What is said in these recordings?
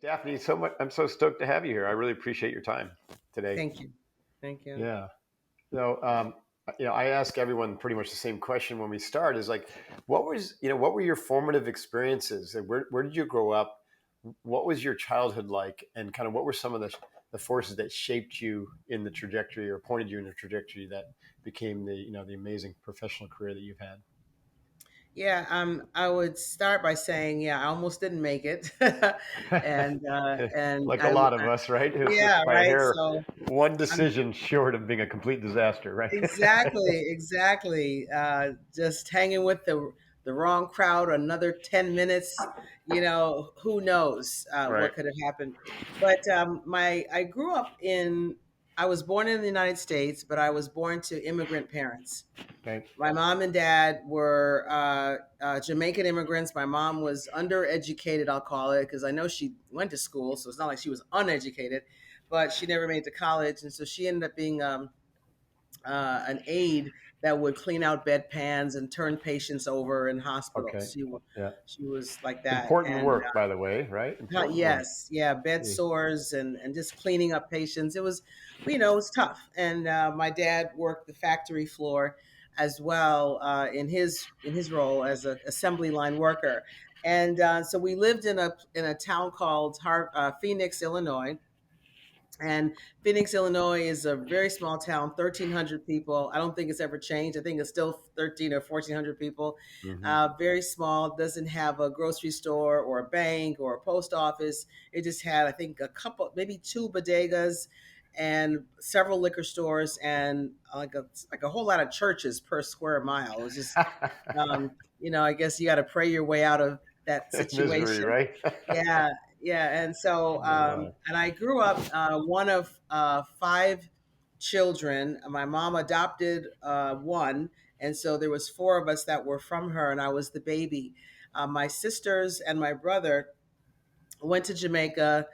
Daphne, so much. I'm so stoked to have you here. I really appreciate your time today. Thank you. Thank you. Yeah. So, I ask everyone pretty much the same question when we start: is like, what were your formative experiences? And where did you grow up? What was your childhood like? And kind of what were some of the forces that shaped you in the trajectory or pointed you in the trajectory that became the amazing professional career that you've had? Yeah, I would start by saying, yeah, I almost didn't make it, and Like a lot of us, right? It was yeah, just by a right. hair, So one I'm decision short of being a complete disaster, right? exactly. Just hanging with the wrong crowd. Another 10 minutes. Who knows Right. what could have happened. But my I grew up in. I was born in the United States, but I was born to immigrant parents. Okay. My mom and dad were Jamaican immigrants. My mom was undereducated, I'll call it, because I know she went to school, so it's not like she was uneducated, but she never made it to college, and so she ended up being an aide that would clean out bedpans and turn patients over in hospitals. Okay. Yeah. She was like that, Important and work, by the way, right? Important work. yes, yeah, bed Yeah. sores and just cleaning up patients. It was, it was tough. And my dad worked the factory floor as well in his role as an assembly line worker. And so we lived in a town called Phoenix, Illinois. And Phoenix, Illinois is a very small town, 1,300 people. I don't think it's ever changed. I think it's still 13 or 1,400 people. Hmm. Very small, doesn't have a grocery store or a bank or a post office. It just had, I think, a couple, maybe two bodegas and several liquor stores and like a whole lot of churches per square mile. It was just, I guess you got to pray your way out of that Misery, situation. right? Yeah, yeah. And so, and I grew up one of five children. My mom adopted one, and so there was four of us that were from her, and I was the baby. My sisters and my brother went to Jamaica,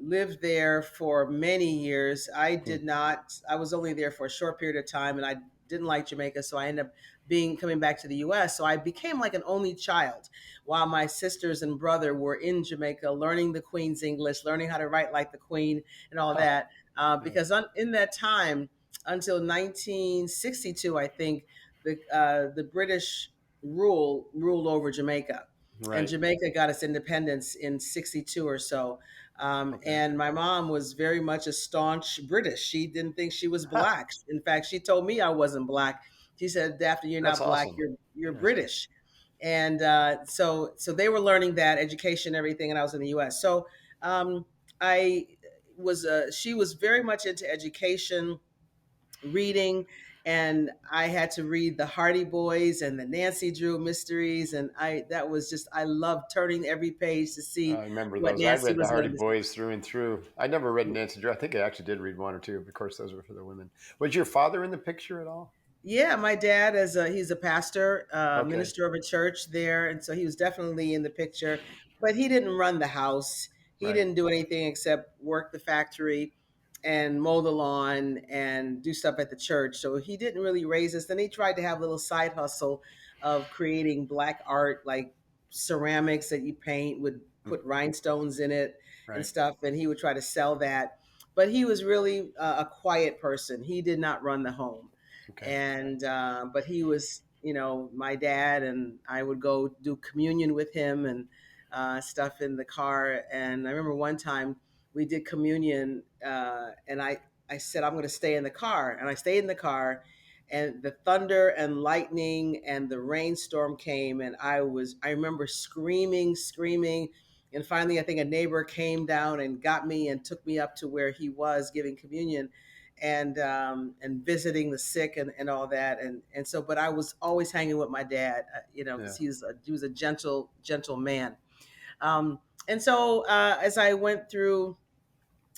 lived there for many years. I did not. I was only there for a short period of time, and I didn't like Jamaica, so I ended up being coming back to the U.S. So I became like an only child, while my sisters and brother were in Jamaica, learning the Queen's English, learning how to write like the Queen, and all that. Yeah. Because in that time, until 1962, I think the British ruled over Jamaica, and Right. Jamaica got its independence in 62 or so. Okay. And my mom was very much a staunch British. She didn't think she was black. In fact, she told me I wasn't black. She said, Daphne, you're That's not black, awesome. you're Yeah. British. And so they were learning that education, everything, and I was in the US. So um, I she was very much into education, reading, and I had to read the Hardy Boys and the Nancy Drew mysteries, and I loved turning every page to I see remember what those. I Nancy read the was going Hardy to say. Boys through and through. I never read Nancy Drew. I think I actually did read one or two. Of course, those were for the women. Was your father in the picture at all? Yeah, my dad he's a pastor, Okay. minister of a church there, and so he was definitely in the picture. But he didn't run the house. He Right. didn't do anything except work the factory and mow the lawn and do stuff at the church. So he didn't really raise us. Then he tried to have a little side hustle of creating black art, like ceramics that you paint would Mm. put rhinestones in it and Right. stuff, and he would try to sell that. But he was really a quiet person. He did not run the home, Okay. and but he was, my dad, and I would go do communion with him and stuff in the car. And I remember one time we did communion, and I said I'm going to stay in the car, and I stayed in the car. And the thunder and lightning and the rainstorm came, and I remember screaming. And finally, I think a neighbor came down and got me and took me up to where he was giving communion, and visiting the sick and all that. And so, but I was always hanging with my dad, Yeah. because he was a gentle man. Um, and so as I went through,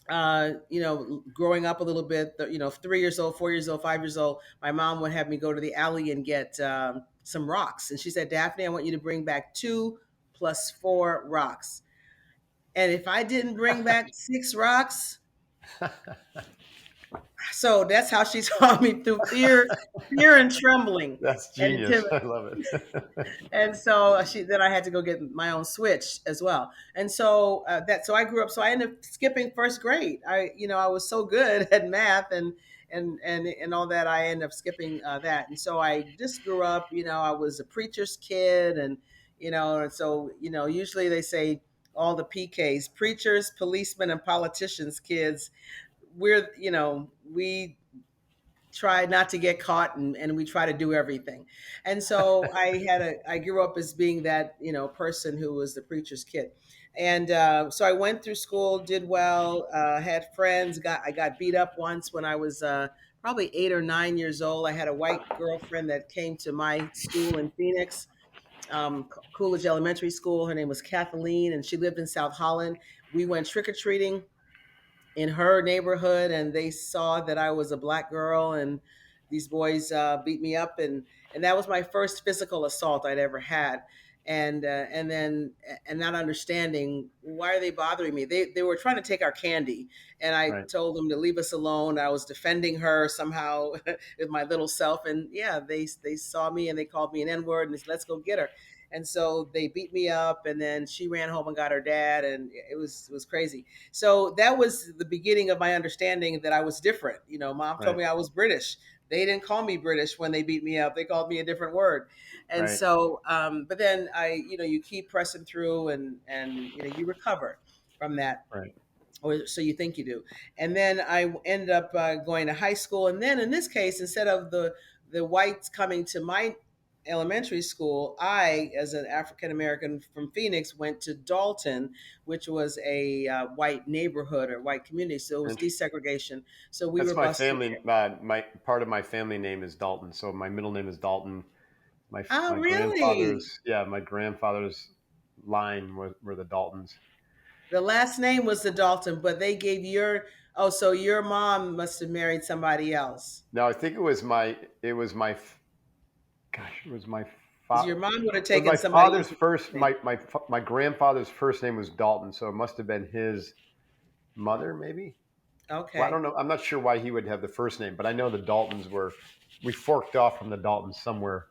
growing up a little bit, 3 years old, 4 years old, 5 years old, my mom would have me go to the alley and get some rocks. And she said, Daphne, I want you to bring back 2 plus 4 rocks. And if I didn't bring back 6 rocks, So that's how she taught me, through fear and trembling That's and genius. I intimidation. love it. And so then I had to go get my own switch as well. And so so I grew up. So I ended up skipping first grade. I was so good at math and all that. I ended up skipping that. And so I just grew up. I was a preacher's kid, and so usually they say all the PKs, preachers, policemen, and politicians, kids. We try not to get caught, and we try to do everything. And so I grew up as being that person who was the preacher's kid. And so I went through school, did well, had friends. I got beat up once when I was probably 8 or 9 years old. I had a white girlfriend that came to my school in Phoenix, Coolidge Elementary School. Her name was Kathleen, and she lived in South Holland. We went trick-or-treating in her neighborhood, and they saw that I was a black girl, and these boys beat me up, and that was my first physical assault I'd ever had. And not understanding why are they bothering me. They were trying to take our candy, and I Right. told them to leave us alone. I was defending her somehow with my little self, and yeah, they saw me and they called me an N-word, and they said, let's go get her. And so they beat me up, and then she ran home and got her dad, and it was crazy. So that was the beginning of my understanding that I was different. Mom told Right. me I was British. They didn't call me British when they beat me up. They called me a different word. And Right. so, but then you keep pressing through, and you recover from that, Right. or so you think you do. And then I ended up going to high school. And then in this case, instead of the whites coming to my elementary school, I, as an African American from Phoenix, went to Dalton, which was a white neighborhood or white community. So it was Int- desegregation. So we That's were my bused. family. My part of my family name is Dalton, so my middle name is Dalton. Oh, My really? grandfather's line were the Daltons. The last name was the Dalton, but they gave oh, so your mom must have married somebody else. Now I think it was my gosh, it was my Because your fa- mom would have was taken my somebody father's else's first name. my grandfather's first name was Dalton, so it must have been his mother, maybe. Well, I Okay. don't know. I'm not sure why he would have the first name, but I know the Daltons were we forked off from the Daltons somewhere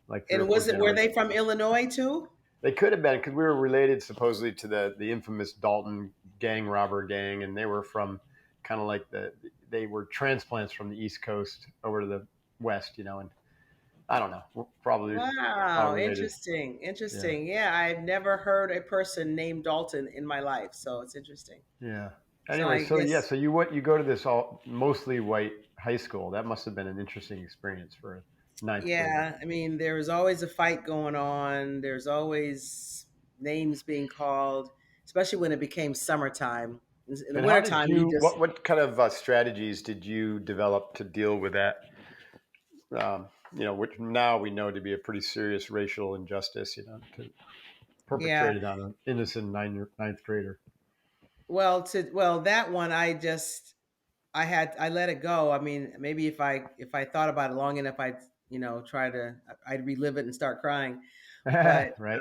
like three or And four were they generations. from Illinois too? They could have been because we were related supposedly to the infamous Dalton gang robber gang, and they were from kind of like they were transplants from the East Coast over to the West, and I don't know. We're probably all Wow, related. interesting. Yeah, Interesting. Yeah, I've never heard a person named Dalton in my life, so it's interesting. yeah. So Anyway, I so yeah, guess, so you go to this all mostly white high school. That must have been an interesting experience for a ninth grader. yeah, I mean, there was always a fight going on. There's always names being called, especially when it became summertime. In the And how did wintertime, you you just, what kind of strategies did you develop to deal with that? Which now we know to be a pretty serious racial injustice, yeah. perpetrated on an innocent ninth grader. Well, that one, I let it go. I mean, maybe if I thought about it long enough, I'd relive it and start crying. But Right?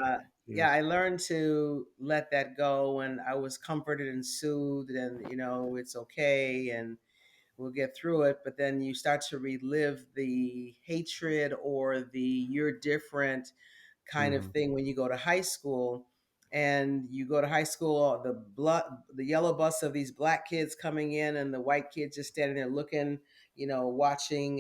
yeah, Yes. I learned to let that go, and I was comforted and soothed, and it's okay, and we'll get through it. But then you start to relive the hatred or the "you're different" kind of Hmm. thing when you go to high school. And you go to high school, the yellow bus of these black kids coming in, and the white kids just standing there looking, watching.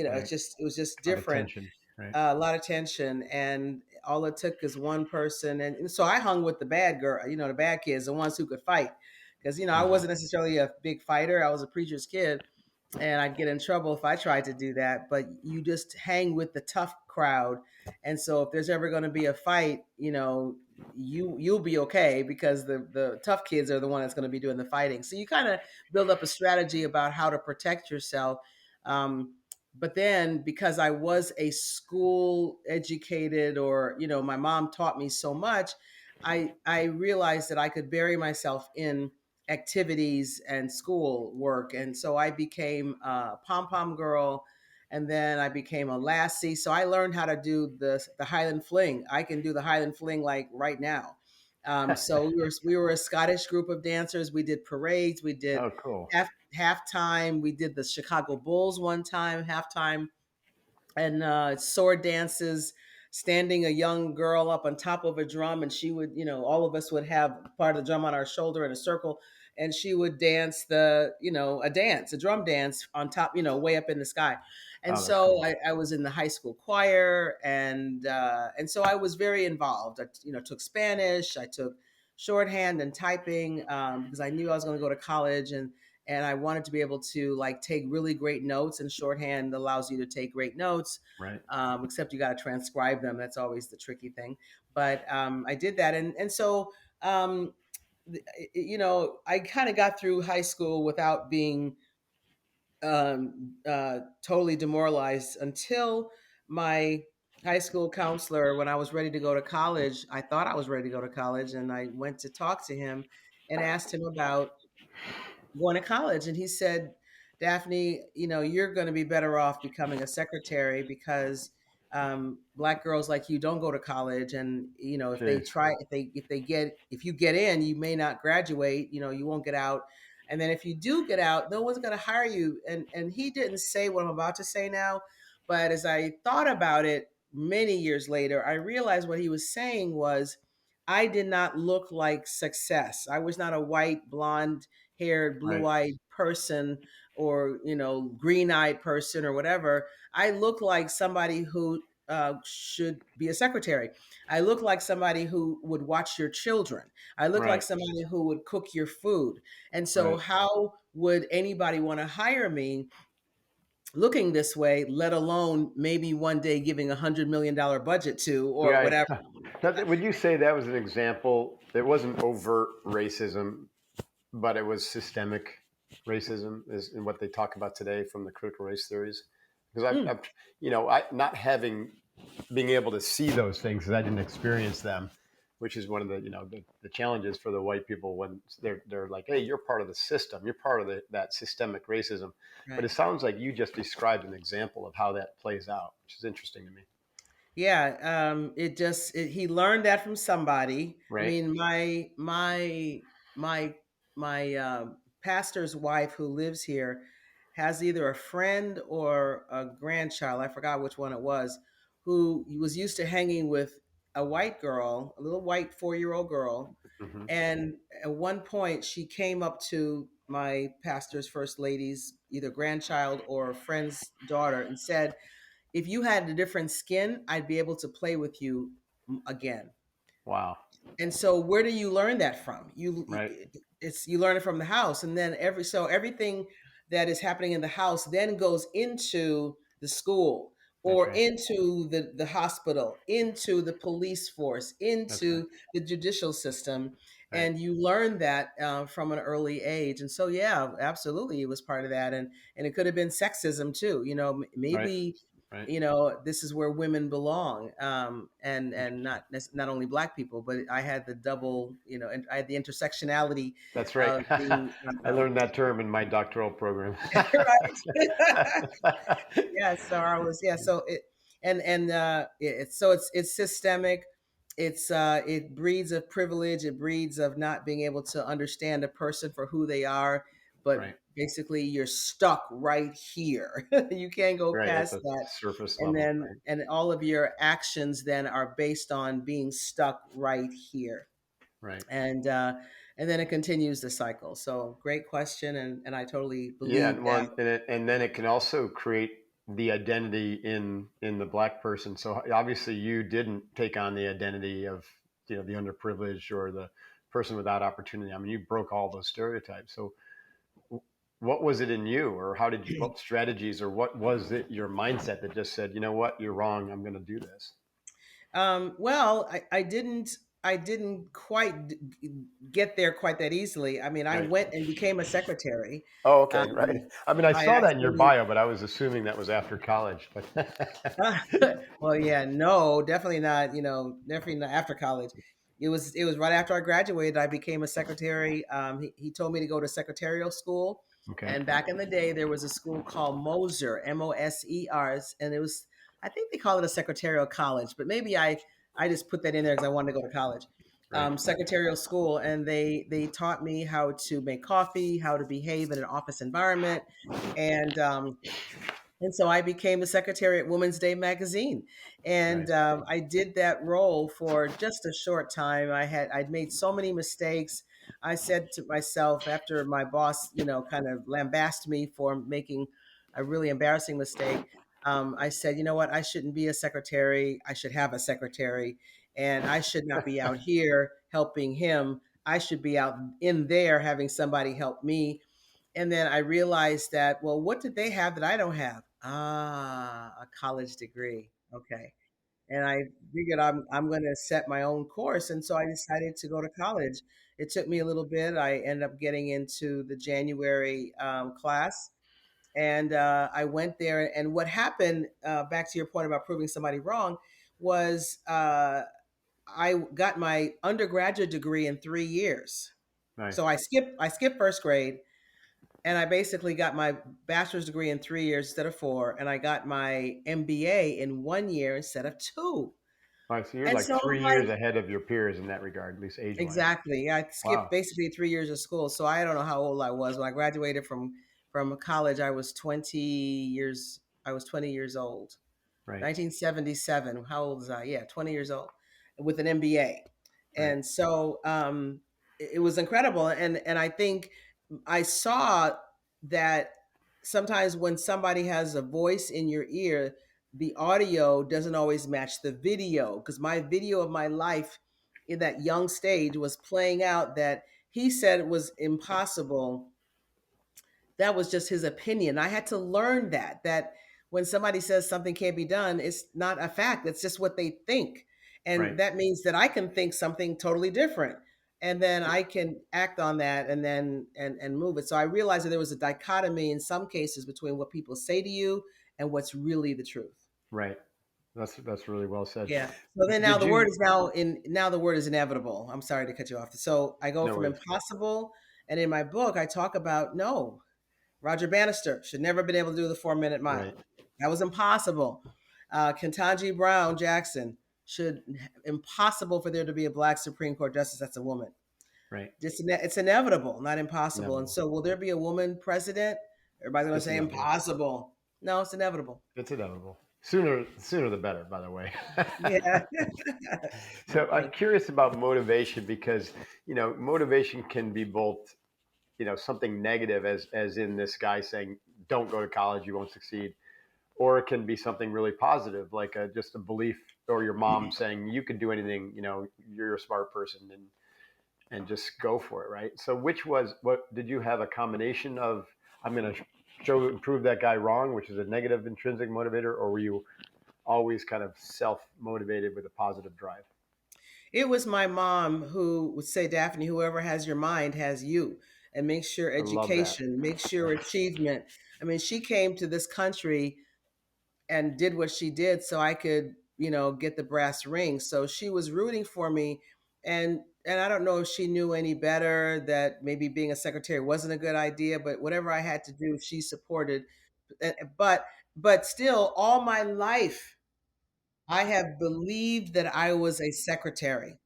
Right. It was just A lot of different, tension. Right. a lot of tension, and all it took is one person. And so I hung with the bad girl, the bad kids, the ones who could fight, because I Hmm. wasn't necessarily a big fighter. I was a preacher's kid, and I'd get in trouble if I tried to do that. But you just hang with the tough crowd, and so if there's ever going to be a fight, you'll be okay, because the tough kids are the one that's going to be doing the fighting. So you kind of build up a strategy about how to protect yourself. But then, because I was a school educated, or my mom taught me so much, I realized that I could bury myself in activities and school work. And so I became a pom pom girl, and then I became a lassie. So I learned how to do the Highland fling. I can do the Highland fling like right now. So we were a Scottish group of dancers. We did parades. We did Oh, cool. halftime. We did the Chicago Bulls one time halftime, and sword dances, standing a young girl up on top of a drum, and she would, all of us would have part of the drum on our shoulder in a circle, and she would dance a drum dance on top, way up in the sky. And Oh, that's so cool. I was in the high school choir, and so I was very involved. I, took Spanish, I took shorthand and typing, because I knew I was going to go to college, and I wanted to be able to like take really great notes. And shorthand allows you to take great notes, Right. except you got to transcribe them. That's always the tricky thing. But I did that, and so I kind of got through high school without being totally demoralized until my high school counselor, when I was ready to go to college. I thought I was ready to go to college, and I went to talk to him and asked him about going to college. And he said, Daphne, you're going to be better off becoming a secretary, because black girls like you don't go to college. And, if they Jeez. try, if you get in, you may not graduate, you won't get out. And then if you do get out, no one's going to hire you. And he didn't say what I'm about to say now. But as I thought about it many years later, I realized what he was saying was, I did not look like success. I was not a white, blonde haired, blue Right. eyed person, or, green eyed person, or whatever. I look like somebody who should be a secretary. I look like somebody who would watch your children. I look like Right. somebody who would cook your food. And so, Right. how would anybody want to hire me looking this way, let alone maybe one day giving $100 million budget to, or Right. whatever? Would you say that was an example? It wasn't overt racism, but it was systemic racism, is in what they talk about today from the critical race theories. Because Mm, I not having being able to see those things because I didn't experience them, which is one of the the challenges for the white people when they're like, hey, you're part of the system, you're part of that systemic racism. But right. it sounds like you just described an example of how that plays out, which is interesting to me. Yeah, he learned that from somebody. I Right. mean, my my pastor's wife, who lives here, has either a friend or a grandchild, I forgot which one it was, who was used to hanging with a white girl, a little white 4-year-old girl. Hmm. And at one point, she came up to my pastor's first lady's either grandchild or friend's daughter and said, if you had a different skin, I'd be able to play with you again. Wow. And so, where do you learn that from? Right. You learn it from the house, and then everything that is happening in the house then goes into the school, That's or right. into the hospital, into the police force, That's right. into the judicial system. Right. And you learn that from an early age. And so, yeah, absolutely, it was part of that. And it could have been sexism too. Right. Maybe, Right. this is where women belong, and not only black people, but I had the double, and I had the intersectionality That's right. of being I learned that term in my doctoral program. right. Yeah, so I was, yeah, so it and it's systemic. It breeds of privilege, it breeds of not being able to understand a person for who they are, but Right. basically you're stuck right here. You can't go Right. At past the that. surface And level. then Right. and all of your actions then are based on being stuck right here. Right. And then it continues the cycle. So great question, and I totally Yeah, believe and that. and then it can also create the identity in the black person. So obviously, you didn't take on the identity of the underprivileged or the person without opportunity. I mean, you broke all those stereotypes. So, what was it in you, or how did you? What strategies, or what was it your mindset that just said, you know what, you're wrong. I'm going to do this. Well, I didn't quite get there quite that easily. I mean, I Right. went and became a secretary. Oh, okay. Right. Um, I mean, I I saw that in your actually, bio, but I was assuming that was after college. But well, yeah, no, definitely not. Definitely not after college. It was right after I graduated. I became a secretary. He told me to go to secretarial school, okay. and back in the day, there was a school called Moser, Mosers, and it was, I think they call it a secretarial college, but maybe I just put that in there because I wanted to go to college. Right. secretarial school, and they taught me how to make coffee, how to behave in an office environment, and and so I became a secretary at Women's Day magazine, and Right. I did that role for just a short time. I'd made so many mistakes. I said to myself after my boss, kind of lambasted me for making a really embarrassing mistake. I said, you know what? I shouldn't be a secretary. I should have a secretary, and I should not be out here helping him. I should be out in there having somebody help me. And then I realized that, well, what did they have that I don't have? Ah, a college degree. Okay. And I figured I'm going to set my own course. And so I decided to go to college. It took me a little bit. I ended up getting into the January class. And I went there. And what happened, back to your point about proving somebody wrong, was I got my undergraduate degree in 3 years. So Nice. I skipped first grade, and I basically got my bachelor's degree in 3 years instead of four, and I got my MBA in 1 year instead of two. All right. So you're And like so I'm 3 years like, ahead of your peers in that regard, at least age wise. exactly. I skipped Wow. basically 3 years of school. So I don't know how old I was when I graduated from college. I was 20 years old. Right. 1977. How old was I? Yeah, 20 years old with an MBA. Right. And so it was incredible. And I think I saw that sometimes when somebody has a voice in your ear, the audio doesn't always match the video, because my video of my life in that young stage was playing out that he said it was impossible. That was just his opinion. I had to learn that when somebody says something can't be done, it's not a fact. It's just what they think. Right. And that means that I can think something totally different. And then I can act on that and then and move it. So I realized that there was a dichotomy in some cases between what people say to you and what's really the truth. Right. That's really well said. Yeah. So then now Did the word you? is now the word is inevitable. I'm sorry to cut you off. So I go No from worries. impossible, and in my book I talk about, no, Roger Bannister should never have been able to do the 4 minute mile. Right. That was impossible. Ketanji Brown Jackson should impossible for there to be a black Supreme Court justice that's a woman. Right. It's inevitable, not impossible. And Inevitable. so, will there be a woman president? Everybody's going to It's say inevitable. impossible. No, it's inevitable. It's inevitable. Sooner the better, by the way. Yeah. So I'm curious about motivation because motivation can be both something negative as in this guy saying don't go to college, you won't succeed, or it can be something really positive like just a belief, or your mom saying you can do anything, you're a smart person, and just go for it, right? So what did you have, a combination of I'm going to show and prove that guy wrong, which is a negative intrinsic motivator, or were you always kind of self motivated with a positive drive? It was my mom who would say, Daphne, whoever has your mind has you, and make sure I love that. education, make sure achievement. I mean, she came to this country and did what she did so I could, get the brass ring. So she was rooting for me, and I don't know if she knew any better that maybe being a secretary wasn't a good idea, but whatever I had to do, she supported. But but still, all my life, I have believed that I was a secretary.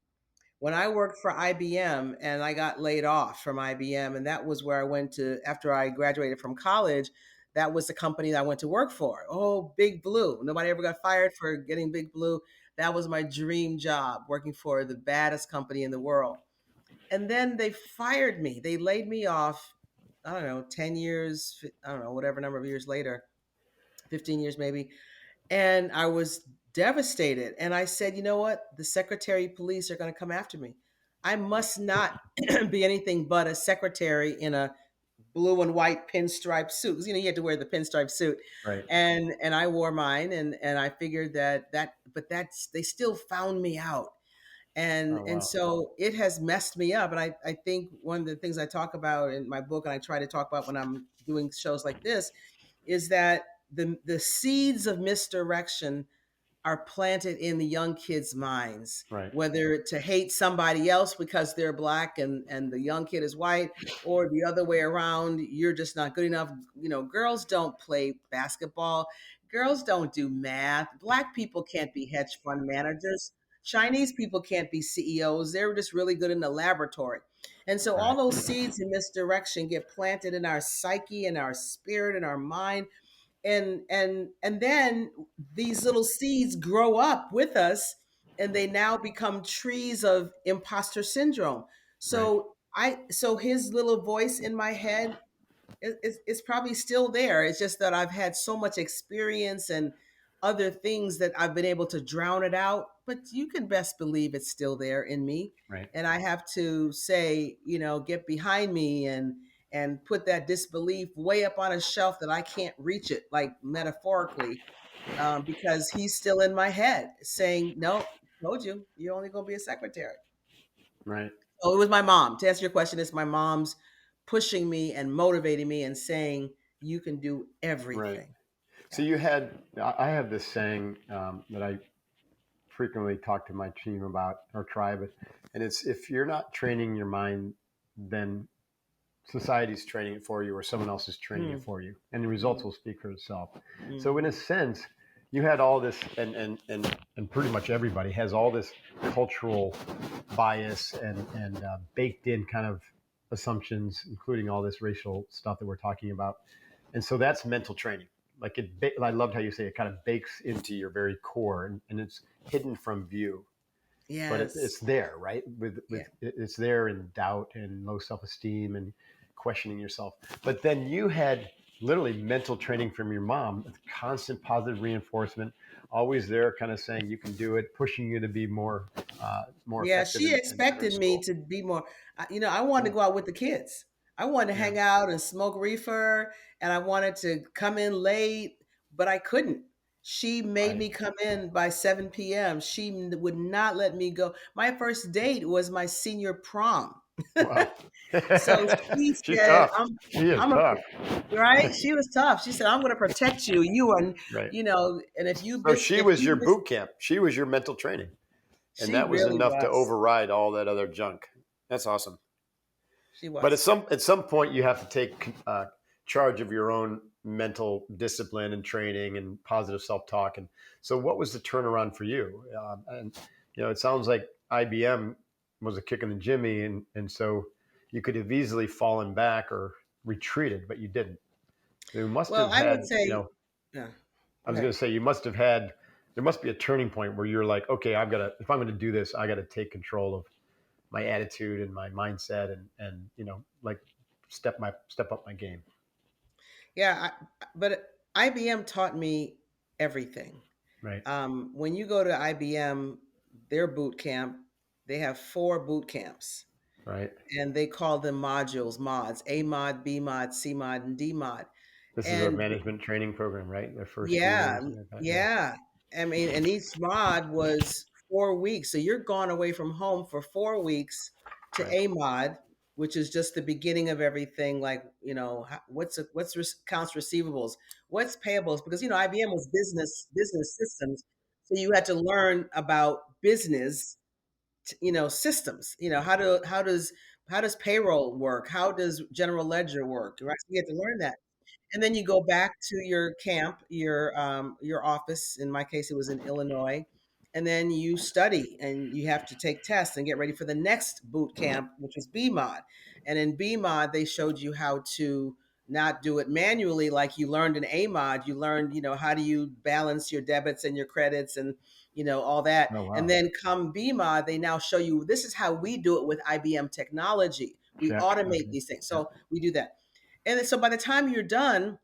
When I worked for IBM and I got laid off from IBM, and that was where I went to after I graduated from college. That was the company that I went to work for. Oh, Big Blue. Nobody ever got fired for getting Big Blue. That was my dream job, working for the baddest company in the world. And then they fired me. They laid me off, I don't know, 10 years, I don't know, whatever number of years later, 15 years maybe. And I was devastated. And I said, you know what? The Secretary of Police are going to come after me. I must not be anything but a secretary in a blue and white pinstripe suit. Because you had to wear the pinstripe suit. Right. And I wore mine, and I figured but they still found me out. And Oh and wow. so it has messed me up. And I think one of the things I talk about in my book, and I try to talk about when I'm doing shows like this, is that the seeds of misdirection are planted in the young kids' minds, Right. whether to hate somebody else because they're black and the young kid is white, or the other way around, you're just not good enough. Girls don't play basketball, girls don't do math, black people can't be hedge fund managers. Chinese people can't be CEOs. They're just really good in the laboratory. And so all Right. those seeds in misdirection get planted in our psyche and our spirit and our mind, and then these little seeds grow up with us, and they now become trees of imposter syndrome. Right. So his little voice in my head, it's probably still there. It's just that I've had so much experience and other things that I've been able to drown it out. But you can best believe it's still there in me. Right. And I have to say, get behind me and put that disbelief way up on a shelf that I can't reach it, like metaphorically, because he's still in my head saying, "No, told you, you're only going to be a secretary." Right. So it was my mom. To answer your question, it's my mom's pushing me and motivating me and saying, "You can do Right. everything." So Yeah. you had, I have this saying that I frequently talk to my team about or tribe, and it's if you're not training your mind, then society's training it for you or someone else is training it Mm, for you, and the results mm, will speak for itself. So in mhm. a sense, you had all this, and pretty much everybody has all this cultural bias and baked in kind of assumptions, including all this racial stuff that we're talking about. And so that's mental training. Like I loved how you say it kind of bakes into your very core, and it's hidden from view, but it's Yes. there, right? Yeah. It's there in doubt and low self esteem and questioning yourself. But then you had literally mental training from your mom, constant positive reinforcement, always there, kind of saying you can do it, pushing you to be more Yeah, effective she and better in expected me school. to be more. I wanted to Yeah, go out with the kids. I wanted to yeah, hang out and smoke reefer, and I wanted to come in late, but I couldn't. She made right. me come in by 7 p.m. She would not let me go. My first date was my senior prom. Wow. So she She's said, tough. She is I'm a, tough. right? She was tough. She said, I'm going to protect you. You are, Right. and if you So miss, she if was you your miss, boot camp. She was your mental training. And she that was really enough to was. override all that other junk. That's awesome. She But was. at some point, you have to take charge of your own mental discipline and training and positive self talk. And so, what was the turnaround for you? And it sounds like IBM was a kick in the jimmy, and so you could have easily fallen back or retreated, but you didn't. So you must Well, have I would had, say, yeah. I Go was going ahead. to say, you must have had. There must be a turning point where you're like, okay, I've got to. If I'm going to do this, I got to take control of my attitude and my mindset and like step up my game. Yeah, but IBM taught me everything. Right. When you go to IBM, their boot camp, they have 4 boot camps, Right. and they call them mods: A mod, B mod, C mod, and D mod. This is our And management training program, right? The first year yeah, or something like that. Yeah. yeah. I mean, and each mod was 4 weeks. So you're gone away from home for 4 weeks to Right. a mod, which is just the beginning of everything. Like, accounts receivables, what's payables, because IBM was business systems. So you had to learn about business, systems. How does payroll work? How does general ledger work? Right? So you had to learn that, and then you go back to your camp, your office. In my case, it was in Illinois, and then you study and you have to take tests and get ready for the next boot camp, which was BMOD. And in BMOD, they showed you how to not do it manually like you learned in AMOD. You learned, how do you balance your debits and your credits and all that. Oh And wow. then come BMOD, they now show you this is how we do it with IBM technology. We Check. automate Okay. these things. Yeah. So we do that. And then, so by the time you're done,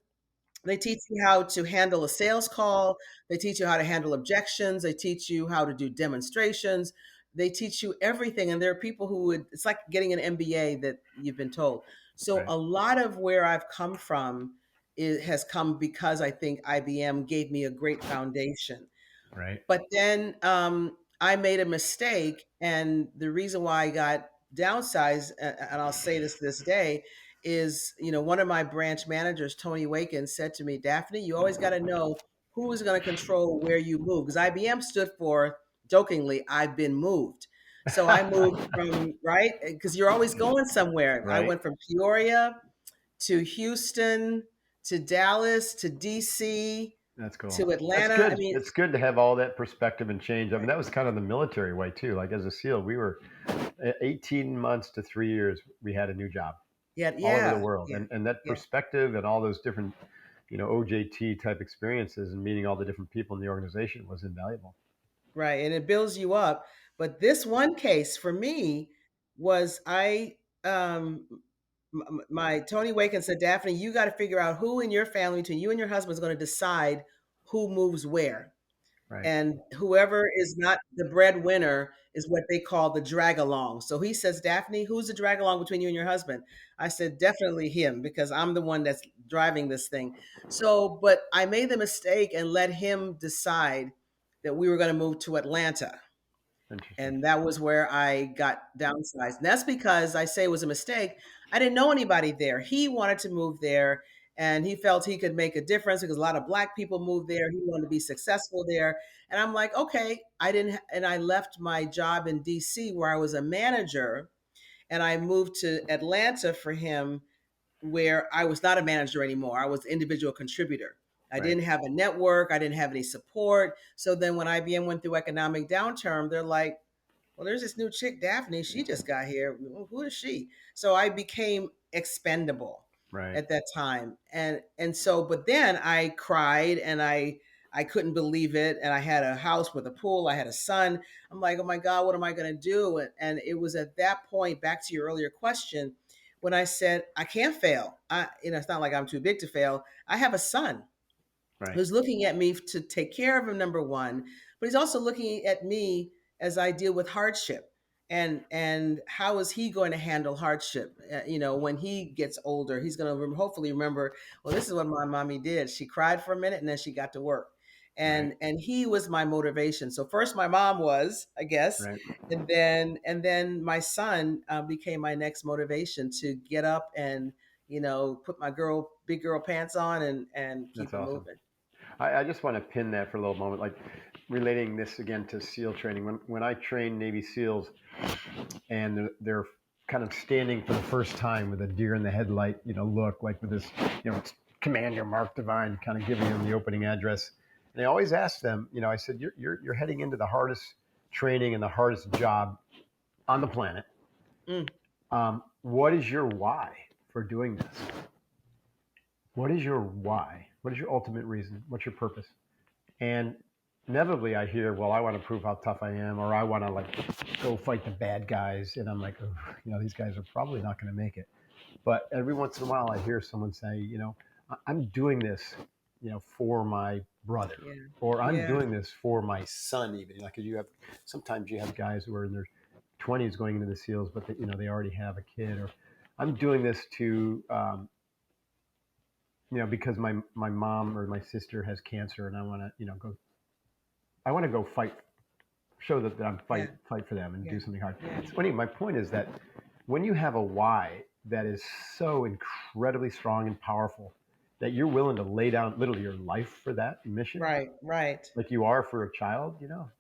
they teach you how to handle a sales call. They teach you how to handle objections. They teach you how to do demonstrations. They teach you everything. And there are people who it's like getting an MBA that you've been told. So Right. a lot of where I've come from has come because I think IBM gave me a great foundation. Right. But then I made a mistake, and the reason why I got downsized, and I'll say this day, is one of my branch managers, Tony Waken, said to me, "Daphne, you always got to know who is going to control where you move," because IBM stood for, jokingly, "I've been moved." So I moved from, right, because you're always going somewhere. I Right. went from Peoria to Houston to Dallas to DC. That's cool. to That's Atlanta. I good. mean, It's good to have all that perspective and change. I mean, right. that was kind of the military way too. Like as a SEAL, we were 18 months to 3 years. We had a new job Yeah, all over the yeah, world, yeah, and that yeah. perspective and all those different, OJT type experiences and meeting all the different people in the organization was invaluable. Right. And it builds you up. But this one case for me was my Tony Wakens said, Daphne, you got to figure out who in your family, between you and your husband, is going to decide who moves where. Right. And whoever is not the breadwinner is what they call the drag along. So he says, Daphne, who's the drag along between you and your husband? I said, definitely him, because I'm the one that's driving this thing. So, but I made the mistake and let him decide that we were going to move to Atlanta. Interesting. And that was where I got downsized. And that's because I say it was a mistake. I didn't know anybody there. He wanted to move there and he felt he could make a difference because a lot of black people moved there. He wanted to be successful there. And I'm like, okay, I didn't, and I left my job in DC where I was a manager and I moved to Atlanta for him where I was not a manager anymore. I was individual contributor. I Right. didn't have a network. I didn't have any support. So then when IBM went through economic downturn, they're like, well, there's this new chick, Daphne. She just got here. Who is she? So I became expendable Right. at that time. And so, but then I cried and I couldn't believe it. And I had a house with a pool. I had a son. I'm like, oh my God, what am I going to do? And it was at that point, back to your earlier question, when I said, I can't fail. It's not like I'm too big to fail. I have a son Right. who's looking at me to take care of him, number one, but he's also looking at me as I deal with hardship. And how is he going to handle hardship? When he gets older, he's going to hopefully remember. Well, this is what my mommy did. She cried for a minute and then she got to work. Right. And he was my motivation. So first my mom was, I guess, Right. and then my son became my next motivation to get up and put my big girl pants on and keep That's it awesome. moving. I just want to pin that for a little moment, like relating this again to SEAL training. When I train Navy SEALs and they're kind of standing for the first time with a deer in the headlight, look like with this, it's Commander Mark Devine kind of giving them the opening address. And I always ask them, I said, you're heading into the hardest training and the hardest job on the planet. Mm, What is your why for doing this? What is your why? What is your ultimate reason? What's your purpose? And inevitably I hear, well, I want to prove how tough I am, or I want to go fight the bad guys. And I'm like, oh, these guys are probably not going to make it. But every once in a while I hear someone say, I'm doing this, for my brother, yeah, or I'm yeah, doing this for my son. Even like sometimes you have guys who are in their 20s going into the SEALs, but they already have a kid, or I'm doing this to, because my mom or my sister has cancer, and I want to, I want to go fight, show that I'm yeah, fight for them and yeah, do something hard. yeah. So anyway, my point is that when you have a why that is so incredibly strong and powerful that you're willing to lay down literally your life for that mission, Right, right. like you are for a child,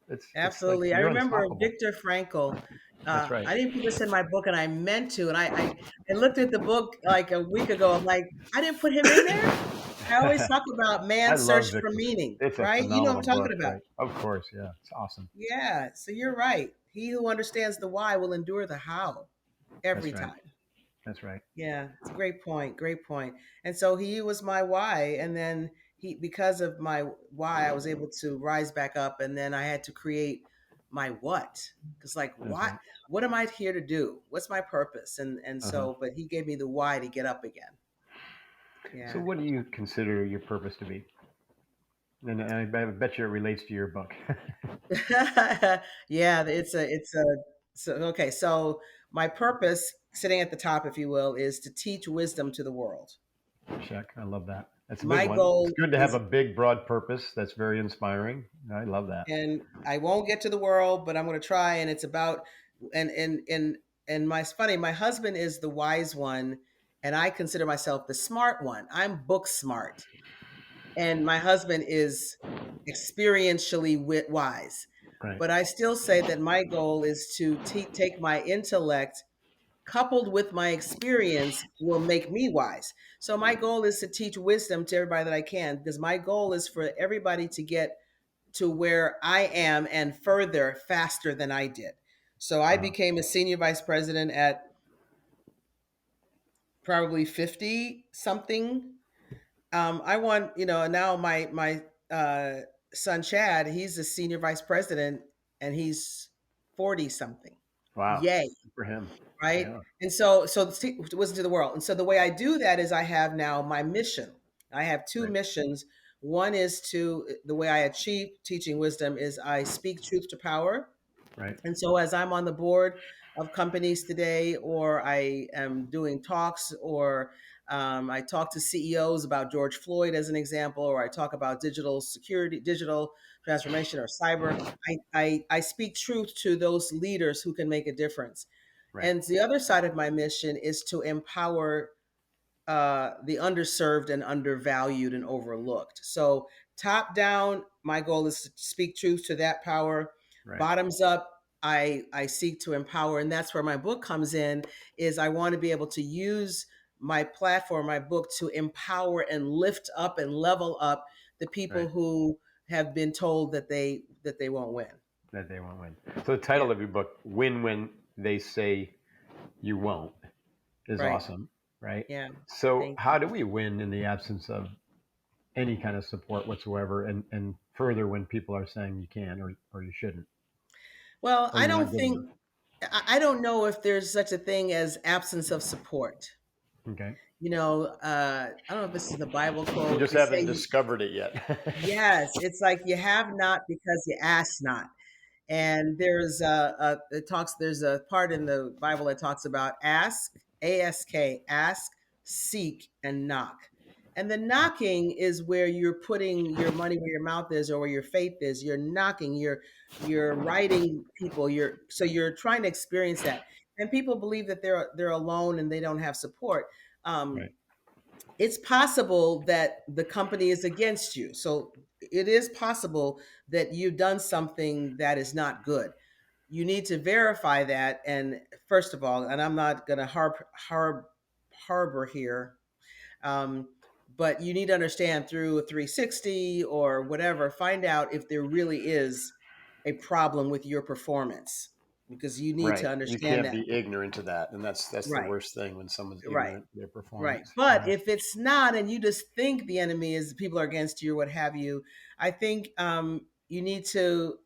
it's like Absolutely. I you're remember unstoppable. Viktor Frankl. That's right. I didn't put this in my book, and I meant to. And I looked at the book like a week ago. I'm like, I didn't put him in there. I always talk about I man's search love for Victor. meaning, It's a right? You know what phenomenal I'm talking book, about. right? Of course, yeah, it's awesome. Yeah. So you're right. He who understands the why will endure the how every That's right. time. That's right. Yeah, it's a great point. Great point. And so he was my why, and then because of my why, I was able to rise back up, and then I had to create my what. Because like, That's what? right. What am I here to do? What's my purpose? And Uh huh. so, but he gave me the why to get up again. So, Yeah. what do you consider your purpose to be? And I bet you it relates to your book. Yeah, it's a so okay. So my purpose, sitting at the top, if you will, is to teach wisdom to the world. Check. I love that. That's a big My one. It's goal good to have a is big, broad purpose. That's very inspiring. I love that. and I won't get to the world, but I'm going to try. And it's about and my it's funny. My husband is the wise one, and I consider myself the smart one. I'm book smart, and my husband is experientially wise. Right. But I still say that my goal is to take my intellect coupled with my experience will make me wise. So my goal is to teach wisdom to everybody that I can, because my goal is for everybody to get to where I am and further faster than I did. So I Wow. became a senior vice president at probably 50 something. I want, now my son Chad, he's a senior vice president and he's 40 something. Wow. Yay. Good for him. Right. Yeah. And so to wisdom to the world. And so the way I do that is I have now my mission. I have two Right. missions. One is the way I achieve teaching wisdom is I speak truth to power. Right. And so, as I'm on the board of companies today, or I am doing talks, or I talk to CEOs about George Floyd as an example, or I talk about digital security, digital transformation, or cyber, I speak truth to those leaders who can make a difference. Right. And the other side of my mission is to empower the underserved and undervalued and overlooked. So, top down, my goal is to speak truth to that power. Right. Bottoms up, I seek to empower, and that's where my book comes in. Is I want to be able to use my platform, my book, to empower and lift up and level up the people Right. who have been told that they won't win. That they won't win. So the Yeah, title of your book, "Win When They Say You Won't," is right. awesome. Right. Yeah, So thank how you. do we win in the absence of any kind of support whatsoever, and further when people are saying you can or you shouldn't Well, or I you're don't not good think enough? I don't know if there's such a thing as absence of support. Okay. I don't know if this is the Bible You quote. just They say, haven't discovered it yet. yes, it's like you have not because you ask not. And there's a part in the Bible that talks about ask, seek, and knock. And the knocking is where you're putting your money where your mouth is, or where your faith is. You're knocking, you're writing people, you're trying to experience that. And people believe that they're alone and they don't have support. Um, Right. it's possible that the company is against you. So it is possible that you've done something that is not good. You need to verify that. And first of all, and I'm not going to harbor here, um, but you need to understand through a 360 or whatever, find out if there really is a problem with your performance, because you need to Right. You understand can't that. be ignorant to that, and that's the Right, worst thing when someone's right. ignorant to their Right. performance. But Yeah. if it's not, and you just think the enemy is people are against you or what have you, I think you need to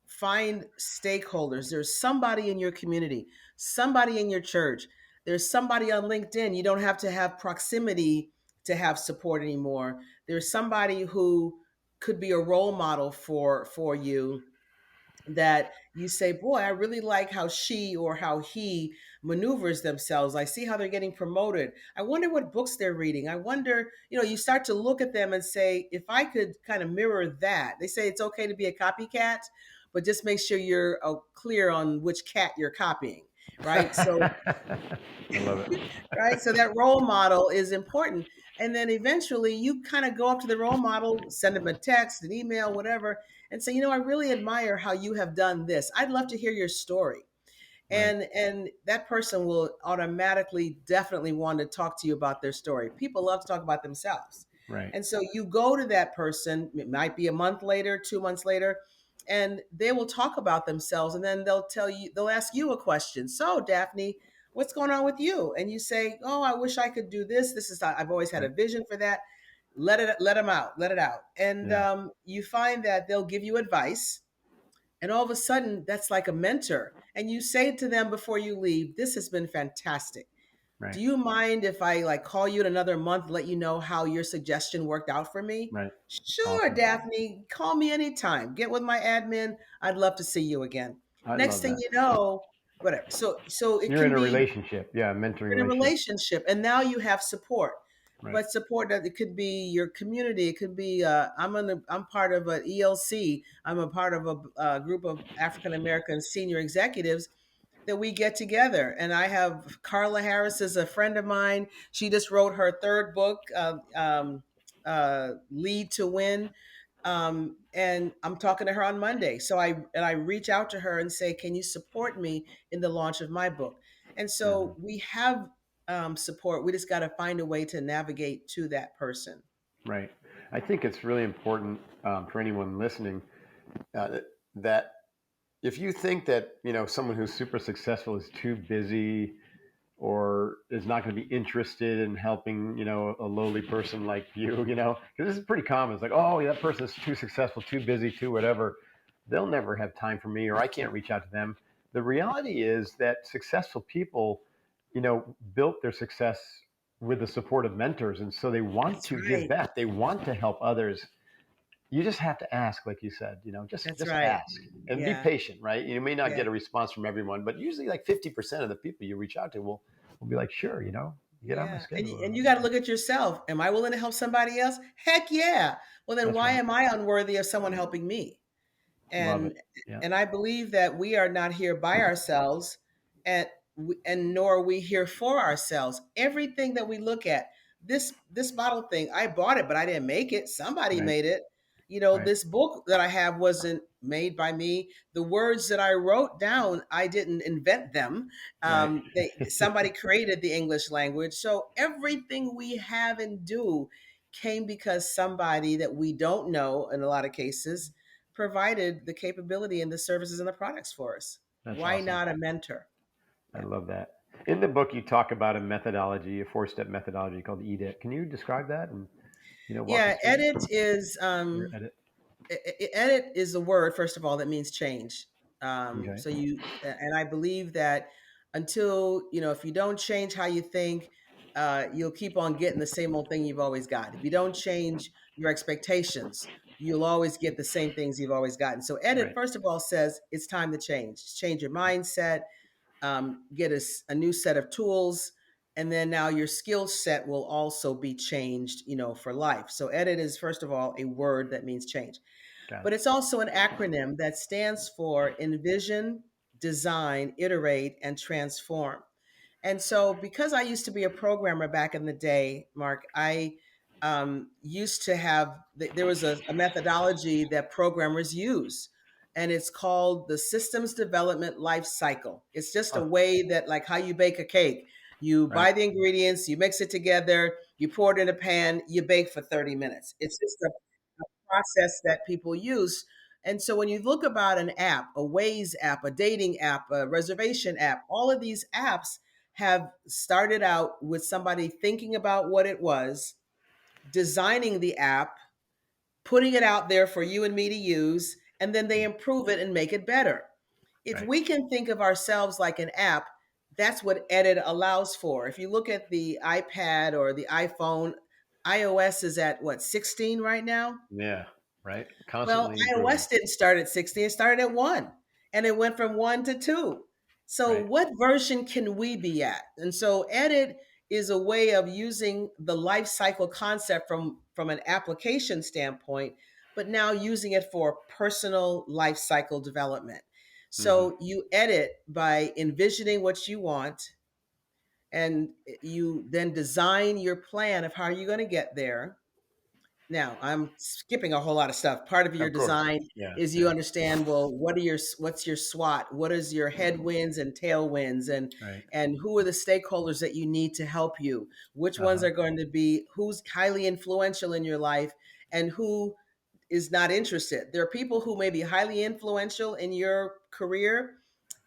find stakeholders. There's somebody in your community, somebody in your church, there's somebody on LinkedIn. You don't have to have proximity to have support anymore. There's somebody who could be a role model for you, that you say, boy, I really like how she or how he maneuvers themselves. I see how they're getting promoted. I wonder what books they're reading. I wonder, you start to look at them and say, if I could kind of mirror that. They say it's okay to be a copycat, but just make sure you're clear on which cat you're copying, right? So I love it. right? So that role model is important. And then eventually you kind of go up to the role model, send them a text, an email, whatever, and say, I really admire how you have done this. I'd love to hear your story. Right. And that person will automatically definitely want to talk to you about their story. People love to talk about themselves. Right. And so you go to that person, it might be a month later, 2 months later, and they will talk about themselves, and then they'll ask you a question. So, Daphne, what's going on with you? And you say, oh, I wish I could do this. I've always had a Right. vision for that. Let them out, let it out. And Yeah. you find that they'll give you advice, and all of a sudden, that's like a mentor. And you say to them before you leave, this has been fantastic. Do Right. you mind if I like call you in another month, let you know how your suggestion worked out for me? Right. Sure, Awesome. Daphne, call me anytime. Get with my admin. I'd love to see you again. I Next love thing that. you know, whatever. So it You're in can a be relationship. Yeah, mentoring in a relationship. relationship, and now you have support. Right. But support, that it could be your community, it could be I'm part of an ELC, I'm a part of a group of African American senior executives that we get together. And I have Carla Harris is a friend of mine. She just wrote her third book, Lead to Win. And I'm talking to her on Monday. So I reach out to her and say, can you support me in the launch of my book? And Hmm. so we have support. We just got to find a way to navigate to that person. Right. I think it's really important for anyone listening uh, that if you think that someone who's super successful is too busy or is not going to be interested in helping a lowly person like you, because this is pretty common. It's like, oh yeah, that person is too successful, too busy, too whatever, they'll never have time for me, or I can't reach out to them. The reality is that successful people built their success with the support of mentors, and so they want That's to give right. back, they want to help others. You just have to ask, like you said, just That's just right. ask and be Yeah. patient, right? You may not Yeah. get a response from everyone, but usually like 50% of the people you reach out to will be like, sure, get on my Yeah. And schedule. you got to look at yourself. Am I willing to help somebody else? Heck yeah. Well, then That's why right. am I unworthy of someone helping me? Love it. and Yeah. and I believe that we are not here by ourselves, and nor are we here for ourselves. Everything that we look at, this bottle thing, I bought it, but I didn't make it. Somebody Right. made it. Right. This book that I have wasn't made by me. The words that I wrote down, I didn't invent them. Right. Somebody created the English language. So everything we have and do came because somebody that we don't know in a lot of cases provided the capability and the services and the products for us. That's Why awesome. not a mentor? I Yeah. love that. In the book, you talk about a methodology, a four-step methodology called EDIT. Can you describe that and walk us Yeah, through edit is your edit? edit is a word, first of all, that means change. Okay. So and I believe that until, if you don't change how you think, you'll keep on getting the same old thing you've always got. If you don't change your expectations, you'll always get the same things you've always gotten. So edit, Right. first of all, says it's time to change. Change your mindset, get a new set of tools, and then now your skill set will also be changed, for life. So edit is, first of all, a word that means change, Got but it. it's also an acronym that stands for Envision, Design, Iterate, and Transform. And so, because I used to be a programmer back in the day, Mark, I used to have, there was a methodology that programmers use, and it's called the Systems Development Life Cycle. It's just a Huh. way that, like how you bake a cake, you Right. buy the ingredients, you mix it together, you pour it in a pan, you bake for 30 minutes. It's just a process that people use. And so when you look about an app, a Waze app, a dating app, a reservation app, all of these apps have started out with somebody thinking about what it was, designing the app, putting it out there for you and me to use, and then they improve it and make it better. If Right. we can think of ourselves like an app, that's what edit allows for. If you look at the iPad or the iPhone, iOS is at what, 16 right now? Yeah. Right. Well, Constantly improving. iOS didn't start at 16, it started at 1, and it went from 1 to 2. So Right. what version can we be at? And so edit is a way of using the life cycle concept from an application standpoint, but now using it for personal life cycle development. Hmm. So you edit by envisioning what you want, and you then design your plan of how you're going to get there. Now, I'm skipping a whole lot of stuff. Part of your Of course. design Yeah. is you Yeah. understand, well, what's your SWOT? What is your headwinds and tailwinds, Right. and who are the stakeholders that you need to help you? Which Uh ones huh. are going to be, who's highly influential in your life, and who is not interested. There are people who may be highly influential in your career,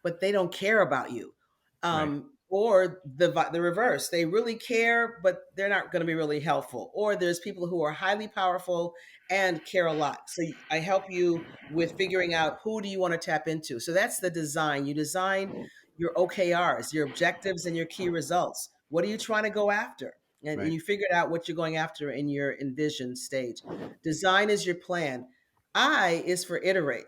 but they don't care about you. Right. Or the reverse, they really care, but they're not going to be really helpful. Or there's people who are highly powerful and care a lot. So I help you with figuring out who do you want to tap into. So that's the design. You design your OKRs, your objectives, and your key results. What are you trying to go after? And Right. you figured out what you're going after in your envision stage. Design is your plan. I is for iterate.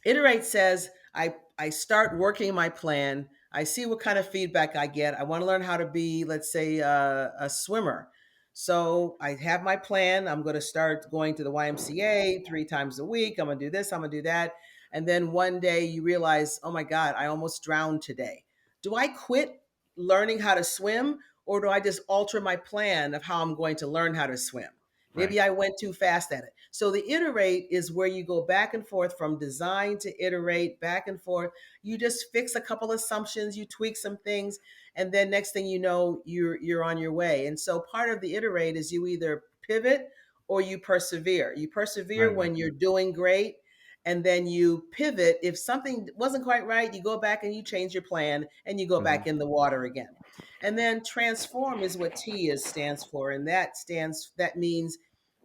Iterate says I start working my plan. I see what kind of feedback I get. I want to learn how to be, let's say, a swimmer. So I have my plan. I'm going to start going to the YMCA 3 times a week. I'm going to do this. I'm going to do that. And then one day you realize, oh my God, I almost drowned today. Do I quit learning how to swim, or do I just alter my plan of how I'm going to learn how to swim? Right. Maybe I went too fast at it. So the iterate is where you go back and forth from design to iterate, back and forth. You just fix a couple assumptions, you tweak some things, and then next thing you know, you're on your way. And so part of the iterate is you either pivot or you persevere. You persevere Right. Right. when you're doing great, and then you pivot. If something wasn't quite right, you go back and you change your plan and you go Hmm. back in the water again. And then transform is what T is stands for. And that means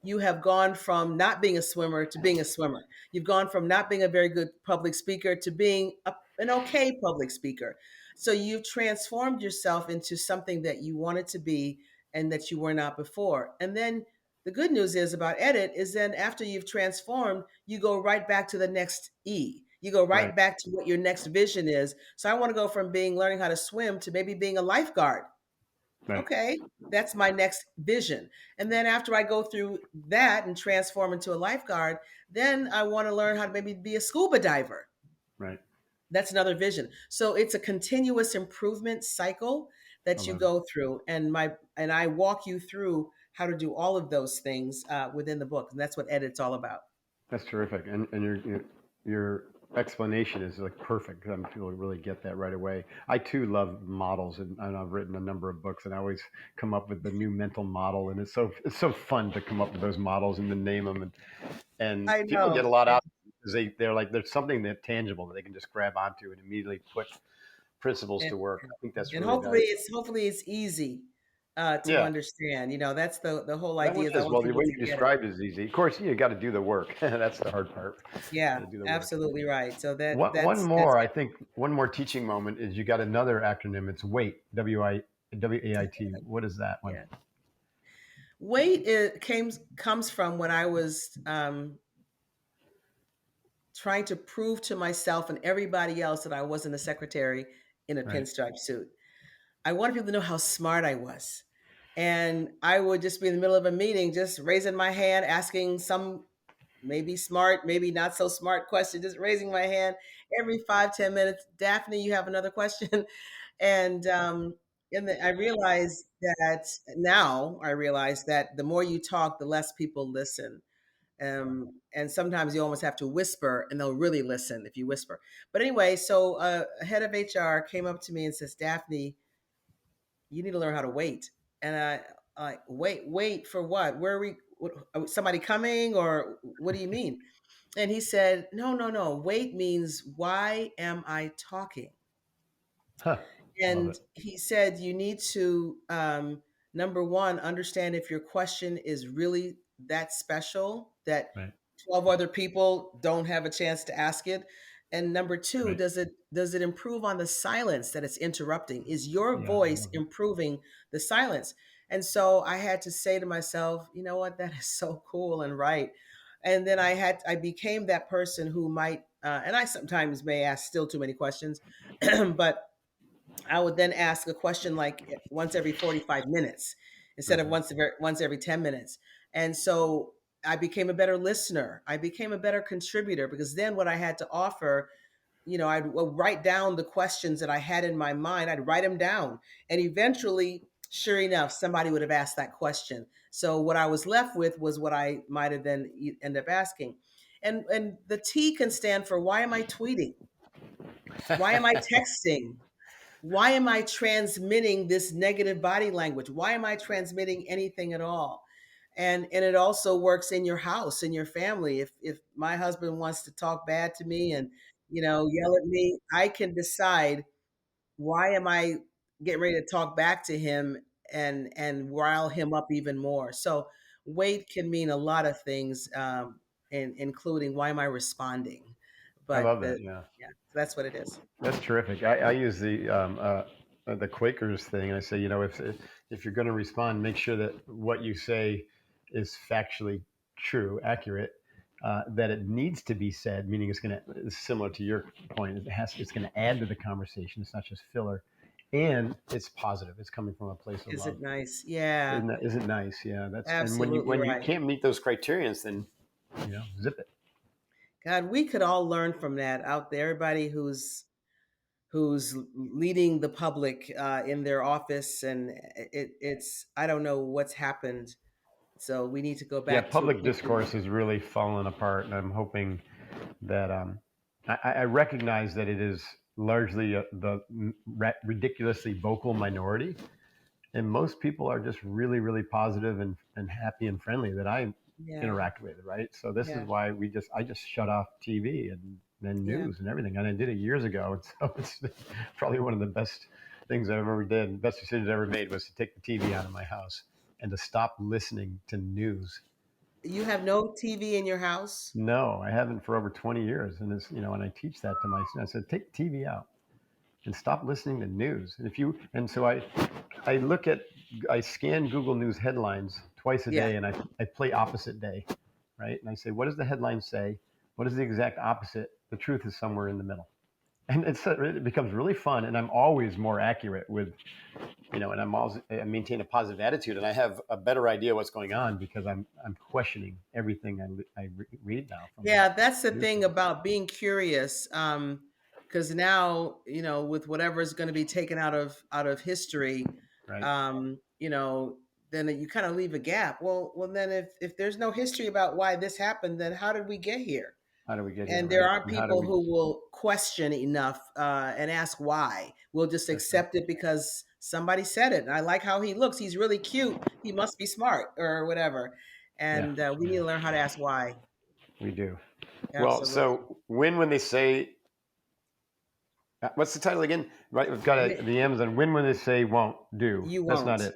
you have gone from not being a swimmer to being a swimmer. You've gone from not being a very good public speaker to being an okay public speaker. So you've transformed yourself into something that you wanted to be and that you were not before. And then the good news is about edit is then after you've transformed, you go right back to the next E. You go Right. right back to what your next vision is. So I want to go from being learning how to swim to maybe being a lifeguard. Right. Okay, that's my next vision. And then after I go through that and transform into a lifeguard, then I want to learn how to maybe be a scuba diver. Right. That's another vision. So it's a continuous improvement cycle I that you love it. go through, and I walk you through how to do all of those things within the book, and that's what edit's all about. That's terrific, and your explanation is like perfect. I'm people really get that right away. I too love models, and I've written a number of books, and I always come up with the new mental model, and it's so fun to come up with those models and to name them, and I people get know. a lot out because they're like there's something that tangible that they can just grab onto and immediately put principles And, to work. I think that's and really valuable. hopefully it's easy to Yeah, understand. That's the whole that one idea is I is want well. The people way to you get it. described it is easy. Of course, you got to do the work. That's the hard part. Got Yeah, to do the work. absolutely right. So One that's more, I think, one more teaching moment is you got another acronym. It's WAIT, WAIT. What is that one? yeah. Weight comes from when I was trying to prove to myself and everybody else that I wasn't a secretary in a Right. pinstripe suit. I wanted people to know how smart I was. And I would just be in the middle of a meeting, just raising my hand, asking some maybe smart, maybe not so smart question, just raising my hand every 5, 10 minutes. Daphne, you have another question? And I realized that now I realize that the more you talk, the less people listen. And sometimes you almost have to whisper and they'll really listen if you whisper. But anyway, so a head of HR came up to me and says, Daphne, you need to learn how to wait. And like, wait for what? Where are we? Somebody coming or what do you mean? And he said, no, no, no. Wait means why am I talking? Huh. Love And it. he said, you need to, number one, understand if your question is really that special that Right. 12 other people don't have a chance to ask it. And number two, Right. does it improve on the silence that it's interrupting? Is your Yeah. I voice love it. improving the silence? And so I had to say to myself, you know what, that is so cool and right. And then I became that person who might, and I sometimes may ask still too many questions, but I would then ask a question like once every 45 minutes instead of Mhm. once every 10 minutes. And so I became a better listener. I became a better contributor because then what I had to offer, I'd write down the questions that I had in my mind. I'd write them down. And eventually, sure enough, somebody would have asked that question. So what I was left with was what I might have then end up asking. And the T can stand for why am I tweeting? Why am I texting? Why am I transmitting this negative body language? Why am I transmitting anything at all? And it also works in your house, in your family. If my husband wants to talk bad to me and yell at me, I can decide why am I getting ready to talk back to him and rile him up even more. So weight can mean a lot of things, including why am I responding? I But love that. Yeah. yeah, that's what it is. That's terrific. I use the Quakers thing. I say, if you're going to respond, make sure that what you say is factually true, accurate. That it needs to be said, meaning it's similar to your point. It's going to add to the conversation. It's not just filler, and it's positive. It's coming from a place of Is love. it nice? Yeah, Isn't it nice? Yeah, and when you absolutely when you right. can't meet those criterions, then zip it. God, we could all learn from that out there. Everybody who's leading the public in their office, and it's I don't know what's happened So we need to go Yeah, back to public paper. discourse has really fallen apart, and I'm hoping that I recognize that it is largely the ridiculously vocal minority, and most people are just really, really positive and happy and friendly that I Yeah, interact with, right? So this is yeah, why I just shut off TV and yeah. news and everything, and I did it years ago, and so it's probably one of the best things I ever did, best decisions I ever made was to take the TV out of my house and to stop listening to news. You have no TV in your house? No, I haven't for over 20 years. And it's, and I teach that to my students, I said, take TV out and stop listening to news. And and so I look at, I scan Google News headlines twice a Yeah. day and I play opposite day, right? And I say, what does the headline say? What is the exact opposite? The truth is somewhere in the middle. And it becomes really fun. And I'm always more accurate with, and I maintain a positive attitude, and I have a better idea what's going on because I'm questioning everything I read now from Yeah, that's the news thing sources, about being curious. Because now, with whatever is going to be taken out of history, right? um, you know, then you kind of leave a gap. Well, then if there's no history about why this happened, then how did we get here? How do we get here, And there right? aren't And how do people we? who will question enough and ask why. We'll just That's right. accept it because somebody said it. And I like how he looks. He's really cute. He must be smart or whatever. Yeah, And we need yeah, to learn how to ask why. we do. Well, Absolutely. so when they say, what's the title again? Right, we've got When- the Amazon. When they say won't do. You That's not won't. it.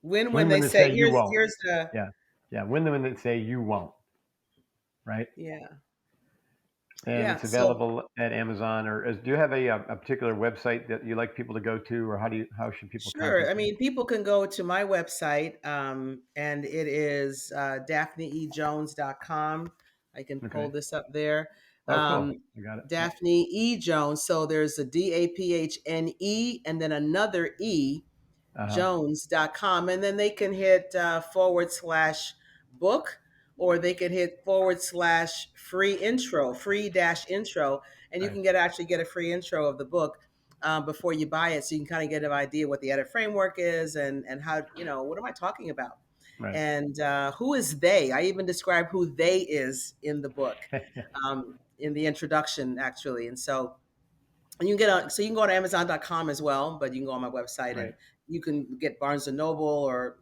When When they they say say you here's won't. here's the Yeah, yeah. When they say you won't, right? yeah. And Yeah. it's So available at Amazon. Or do you have a particular website that you like people to go to, or how should people sure. I contact you? mean, people can go to my website, and it is daphneejones.com. I can pull Okay. this up there. Oh, cool. Um, I got it. Yep. Daphne E. Jones. So there's a Daphne and then another E, Uh huh. jones.com. And then they can hit /book, or they can hit free dash intro. And you Right. can actually get a free intro of the book before you buy it. So you can kind of get an idea what the edit framework is and how, what am I talking about? Right. And who is they? I even describe who they is in the book, in the introduction, actually. And so and you can go to Amazon.com as well, but you can go on my website and Right. you can get Barnes and Noble or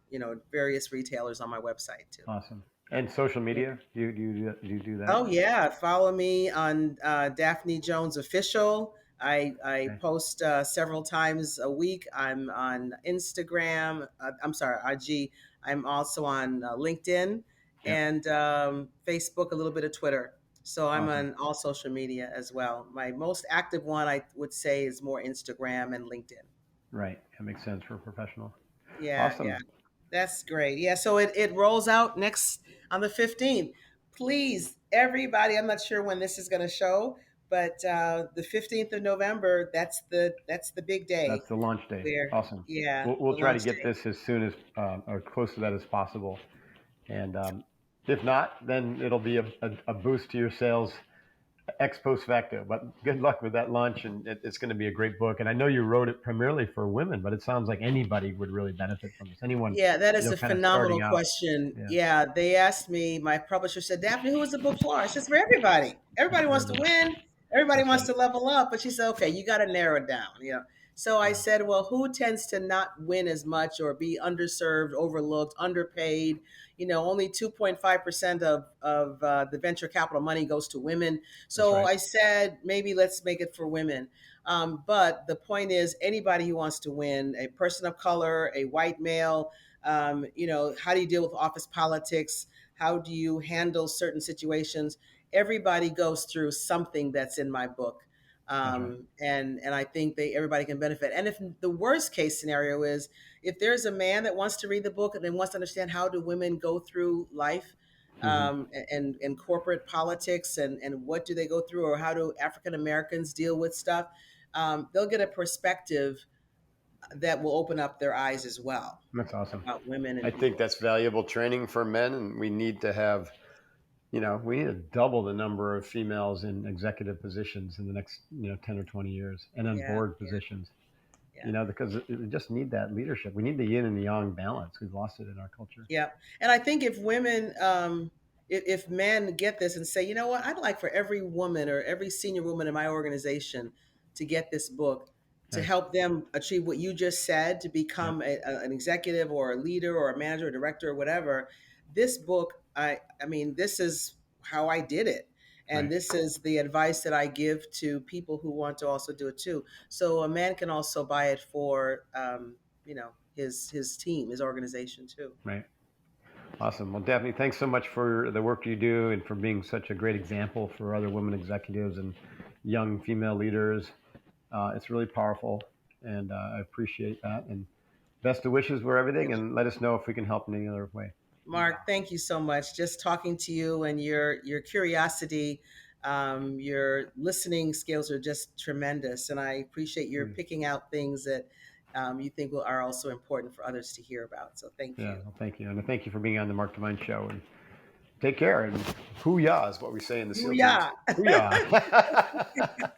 various retailers on my website too. Awesome. And social Yeah. media? Do you do that? Oh yeah, follow me on Daphne Jones Official. I Okay. post several times a week. I'm on Instagram. I'm sorry, IG. I'm also on LinkedIn Yep. and Facebook, a little bit of Twitter. So I'm Awesome. on all social media as well. My most active one, I would say, is more Instagram and LinkedIn. Right. That makes sense for a professional. Yeah, yeah. Awesome. That's great. Yeah, so it rolls out next on the 15th. Please, everybody, I'm not sure when this is going to show, but the 15th of November, that's the big day That's the launch day. where, Awesome. yeah, We'll the try to launch get day. this as soon as or close to that as possible. And if not, then it'll be a boost to your sales ex post facto. But good luck with that launch, and it's going to be a great book. And I know you wrote it primarily for women, but it sounds like anybody would really benefit from this. Anyone, Yeah, that is a kind of starting phenomenal out. question. Yeah, Yeah, they asked me, my publisher said, Daphne, who is the book for? It's just for everybody. Everybody for wants to everyone. win. Everybody That's wants right. to level up. But she said, okay, you got to narrow it down. So I Yeah. said, well, who tends to not win as much or be underserved, overlooked, underpaid? Only 2.5% of the venture capital money goes to women. That's So right. I said, maybe let's make it for women. But the point is, anybody who wants to win, a person of color, a white male, how do you deal with office politics? How do you handle certain situations? Everybody goes through something that's in my book. That's right. And I think everybody can benefit. And if the worst case scenario is if there's a man that wants to read the book and then wants to understand how do women go through life, Hmm. and corporate politics and what do they go through or how do African Americans deal with stuff, they'll get a perspective that will open up their eyes as well That's awesome. about women I and think people. that's valuable training for men, and we need to have, we need to double the number of females in executive positions in the next, 10 or 20 years, and on Yeah, board yeah, positions. Yeah. because we just need that leadership. We need the yin and the yang balance. We've lost it in our culture. Yeah. And I think if women, if men get this and say, you know what, I'd like for every woman or every senior woman in my organization to get this book to Okay. help them achieve what you just said, to Yeah. become an executive or a leader or a manager or director or whatever. This book, I mean, this is how I did it. And Right. this is the advice that I give to people who want to also do it too. So a man can also buy it for, his team, his organization too. Right. Awesome. Well, Daphne, thanks so much for the work you do and for being such a great example for other women executives and young female leaders. It's really powerful, and I appreciate that. And best of wishes for everything, and let us know if we can help in any other way. Mark, thank you so much. Just talking to you and your curiosity, your listening skills are just tremendous, and I appreciate your Mm. picking out things that you think are also important for others to hear about. So thank Yeah, you. well, thank you. And thank you for being on the Mark Divine Show. And take care. And hoo-yah is what we say in the SEAL teams. Booyah! Hoo-yah.